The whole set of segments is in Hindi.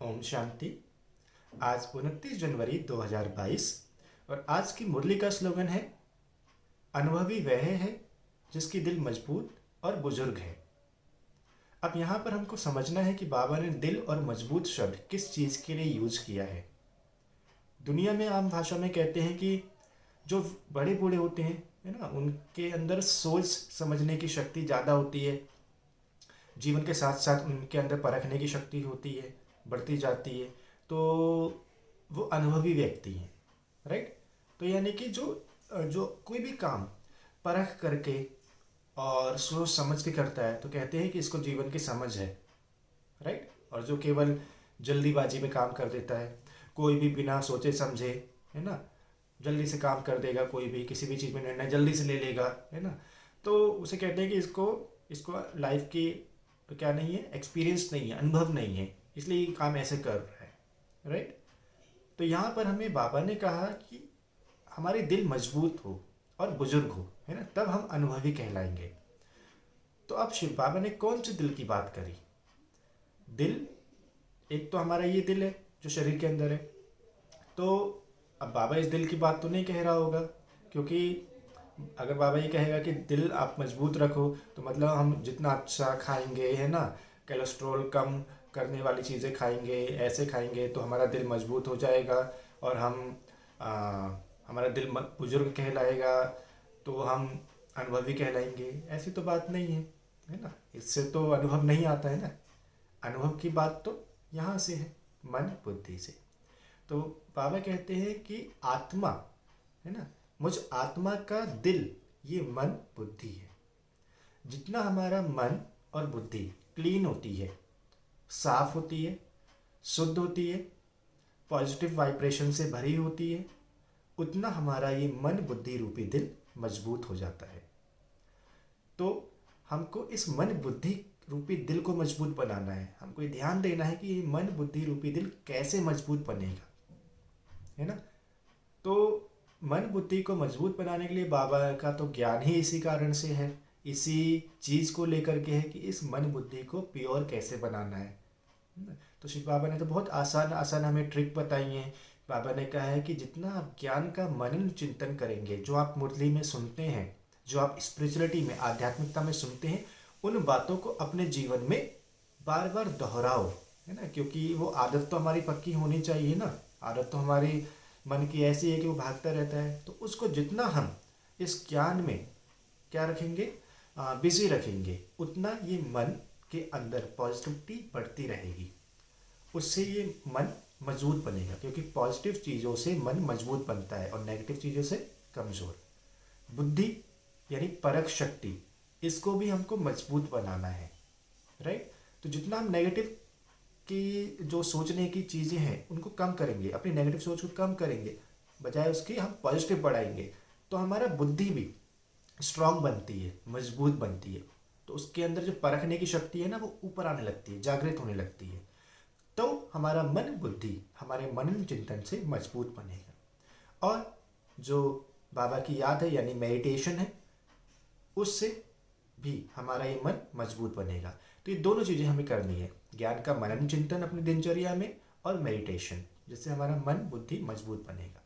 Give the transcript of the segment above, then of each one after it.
ओम शांति। आज 29 जनवरी 2022 और आज की मुरली का स्लोगन है, अनुभवी वह है जिसकी दिल मजबूत और बुजुर्ग है। अब यहाँ पर हमको समझना है कि बाबा ने दिल और मजबूत शब्द किस चीज़ के लिए यूज किया है। दुनिया में आम भाषा में कहते हैं कि जो बड़े बूढ़े होते हैं, है ना, उनके अंदर सोच समझने की शक्ति ज़्यादा होती है। जीवन के साथ साथ उनके अंदर परखने की शक्ति होती है, बढ़ती जाती है। तो वो अनुभवी व्यक्ति हैं, राइट। तो यानी कि जो जो कोई भी काम परख करके और सोच समझ के करता है तो कहते हैं कि इसको जीवन की समझ है, राइट। और जो केवल जल्दीबाजी में काम कर देता है, कोई भी बिना सोचे समझे, है ना, जल्दी से काम कर देगा, कोई भी किसी भी चीज़ में निर्णय जल्दी से ले लेगा, है ना, तो उसे कहते हैं कि इसको इसको लाइफ की तो क्या नहीं है, एक्सपीरियंस नहीं है, अनुभव नहीं है, इसलिए ये काम ऐसे कर रहा है, राइट। तो यहाँ पर हमें बाबा ने कहा कि हमारी दिल मजबूत हो और बुजुर्ग हो, है ना, तब हम अनुभवी कहलाएंगे। तो अब शिव बाबा ने कौन सी दिल की बात करी? दिल, एक तो हमारा ये दिल है जो शरीर के अंदर है। तो अब बाबा इस दिल की बात तो नहीं कह रहा होगा, क्योंकि अगर बाबा ये कहेगा कि दिल आप मजबूत रखो तो मतलब हम जितना अच्छा खाएंगे, है ना, कोलेस्ट्रॉल कम करने वाली चीज़ें खाएंगे, ऐसे खाएंगे तो हमारा दिल मजबूत हो जाएगा और हमारा दिल बुजुर्ग कहलाएगा, तो हम अनुभवी कहलाएंगे। ऐसी तो बात नहीं है ना, इससे तो अनुभव नहीं आता है ना। अनुभव की बात तो यहाँ से है, मन बुद्धि से। तो बाबा कहते हैं कि आत्मा, है ना, मुझ आत्मा का दिल, ये मन बुद्धि है। जितना हमारा मन और बुद्धि क्लीन होती है, साफ होती है, शुद्ध होती है, पॉजिटिव वाइब्रेशन से भरी होती है, उतना हमारा ये मन बुद्धि रूपी दिल मजबूत हो जाता है। तो हमको इस मन बुद्धि रूपी दिल को मजबूत बनाना है। हमको ये ध्यान देना है कि ये मन बुद्धि रूपी दिल कैसे मजबूत बनेगा, है ना। तो मन बुद्धि को मजबूत बनाने के लिए बाबा का तो ज्ञान ही इसी कारण से है, इसी चीज़ को लेकर के है कि इस मन बुद्धि को प्योर कैसे बनाना है ना? तो शिव बाबा ने तो बहुत आसान आसान हमें ट्रिक बताई है। बाबा ने कहा है कि जितना आप ज्ञान का मनन चिंतन करेंगे, जो आप मुरली में सुनते हैं, जो आप स्पिरिचुअलिटी में, आध्यात्मिकता में सुनते हैं, उन बातों को अपने जीवन में बार बार दोहराओ, है ना, क्योंकि वो आदत तो हमारी पक्की होनी चाहिए ना। आदत तो हमारी मन की ऐसी है कि वो भागता रहता है। तो उसको जितना हम इस ज्ञान में क्या रखेंगे, बिजी रखेंगे, उतना ये मन के अंदर पॉजिटिविटी बढ़ती रहेगी। उससे ये मन मजबूत बनेगा, क्योंकि पॉजिटिव चीज़ों से मन मजबूत बनता है और नेगेटिव चीज़ों से कमज़ोर। बुद्धि यानी परख शक्ति, इसको भी हमको मजबूत बनाना है, राइट। तो जितना हम नेगेटिव की जो सोचने की चीज़ें हैं उनको कम करेंगे, अपनी नेगेटिव सोच को कम करेंगे, बजाय उसकी हम पॉजिटिव बढ़ाएंगे, तो हमारा बुद्धि भी स्ट्रांग बनती है, मजबूत बनती है। तो उसके अंदर जो परखने की शक्ति है ना, वो ऊपर आने लगती है, जागृत होने लगती है। तो हमारा मन बुद्धि हमारे मनन चिंतन से मजबूत बनेगा। और जो बाबा की याद है यानी मेडिटेशन है, उससे भी हमारा ये मन मजबूत बनेगा। तो ये दोनों चीज़ें हमें करनी है, ज्ञान का मनन चिंतन अपनी दिनचर्या में और मेडिटेशन, जिससे हमारा मन बुद्धि मजबूत बनेगा।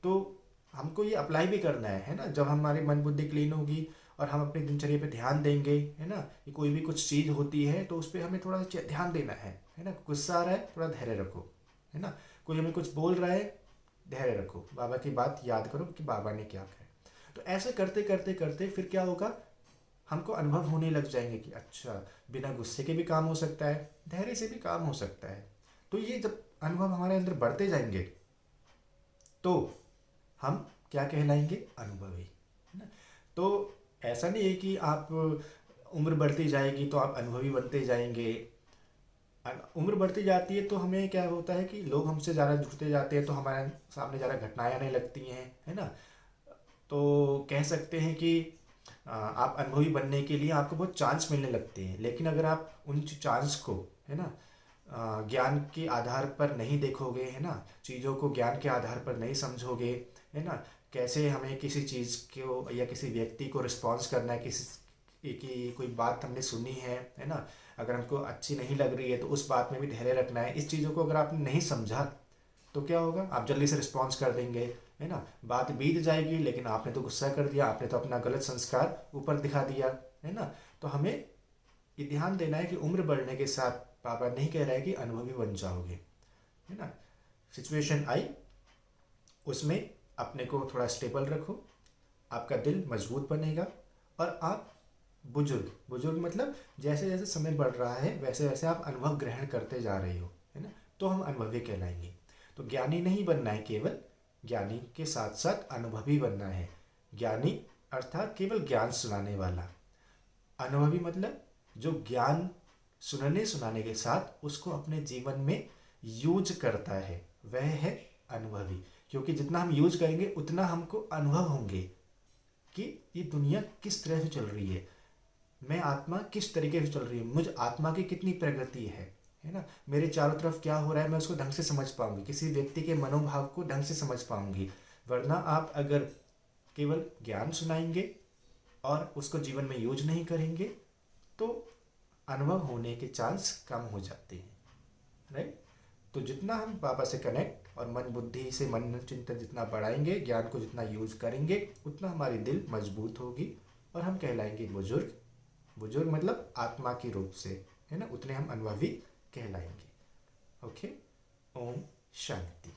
तो हमको ये अप्लाई भी करना है ना। जब हमारी मन बुद्धि क्लीन होगी और हम अपनी दिनचर्या पे ध्यान देंगे, है ना, कि कोई भी कुछ चीज़ होती है तो उस पर हमें थोड़ा सा ध्यान देना है ना। गुस्सा आ रहा है, थोड़ा धैर्य रखो, है ना। कोई हमें कुछ बोल रहा है, धैर्य रखो, बाबा की बात याद करो कि बाबा ने क्या कहा। तो ऐसे करते करते करते फिर क्या होगा, हमको अनुभव होने लग जाएंगे कि अच्छा, बिना गुस्से के भी काम हो सकता है, धैर्य से भी काम हो सकता है। तो ये जब अनुभव हमारे अंदर बढ़ते जाएंगे तो हम क्या कहलाएंगे, अनुभवी, है ना। तो ऐसा नहीं है कि आप उम्र बढ़ती जाएगी तो आप अनुभवी बनते जाएंगे। उम्र बढ़ती जाती है तो हमें क्या होता है कि लोग हमसे ज़्यादा जुड़ते जाते हैं, तो हमारे सामने ज़्यादा घटनाएं आने लगती हैं, है ना। तो कह सकते हैं कि आप अनुभवी बनने के लिए आपको बहुत चांस मिलने लगते हैं। लेकिन अगर आप उन चांस को, है ना, ज्ञान के आधार पर नहीं देखोगे, है ना, चीज़ों को ज्ञान के आधार पर नहीं समझोगे, है ना, कैसे हमें किसी चीज़ को या किसी व्यक्ति को रिस्पॉन्स करना है, किसी की कोई बात हमने सुनी है ना, अगर हमको अच्छी नहीं लग रही है तो उस बात में भी धैर्य रखना है। इस चीज़ों को अगर आपने नहीं समझा तो क्या होगा, आप जल्दी से रिस्पॉन्स कर देंगे, है ना, बात बीत जाएगी, लेकिन आपने तो गुस्सा कर दिया, आपने तो अपना गलत संस्कार ऊपर दिखा दिया, है ना। तो हमें ये ध्यान देना है कि उम्र बढ़ने के साथ पापा नहीं कह रहा है कि अनुभवी बन जाओगे, है ना। सिचुएशन आई, उसमें अपने को थोड़ा स्टेबल रखो, आपका दिल मजबूत बनेगा, और आप बुजुर्ग बुजुर्ग मतलब जैसे जैसे समय बढ़ रहा है वैसे वैसे आप अनुभव ग्रहण करते जा रहे हो, है ना, तो हम अनुभवी कहलाएंगे। तो ज्ञानी नहीं बनना है केवल, ज्ञानी के साथ साथ अनुभवी बनना है। ज्ञानी अर्थात केवल ज्ञान सुनाने वाला, अनुभवी मतलब जो ज्ञान सुनने सुनाने के साथ उसको अपने जीवन में यूज करता है, वह है अनुभवी। क्योंकि जितना हम यूज करेंगे उतना हमको अनुभव होंगे कि ये दुनिया किस तरह से चल रही है, मैं आत्मा किस तरीके से चल रही है, मुझ आत्मा की कितनी प्रगति है ना, मेरे चारों तरफ क्या हो रहा है, मैं उसको ढंग से समझ पाऊंगी, किसी व्यक्ति के मनोभाव को ढंग से समझ पाऊंगी। वरना आप अगर केवल ज्ञान सुनाएंगे और उसको जीवन में यूज नहीं करेंगे तो अनुभव होने के चांस कम हो जाते हैं, राइट। तो जितना हम बाबा से कनेक्ट और मन बुद्धि से मन चिंतन जितना बढ़ाएंगे, ज्ञान को जितना यूज करेंगे, उतना हमारी दिल मजबूत होगी और हम कहलाएंगे बुजुर्ग। बुजुर्ग मतलब आत्मा के रूप से, है ना, उतने हम अनुभवी कहलाएंगे। ओके, ओम शांति।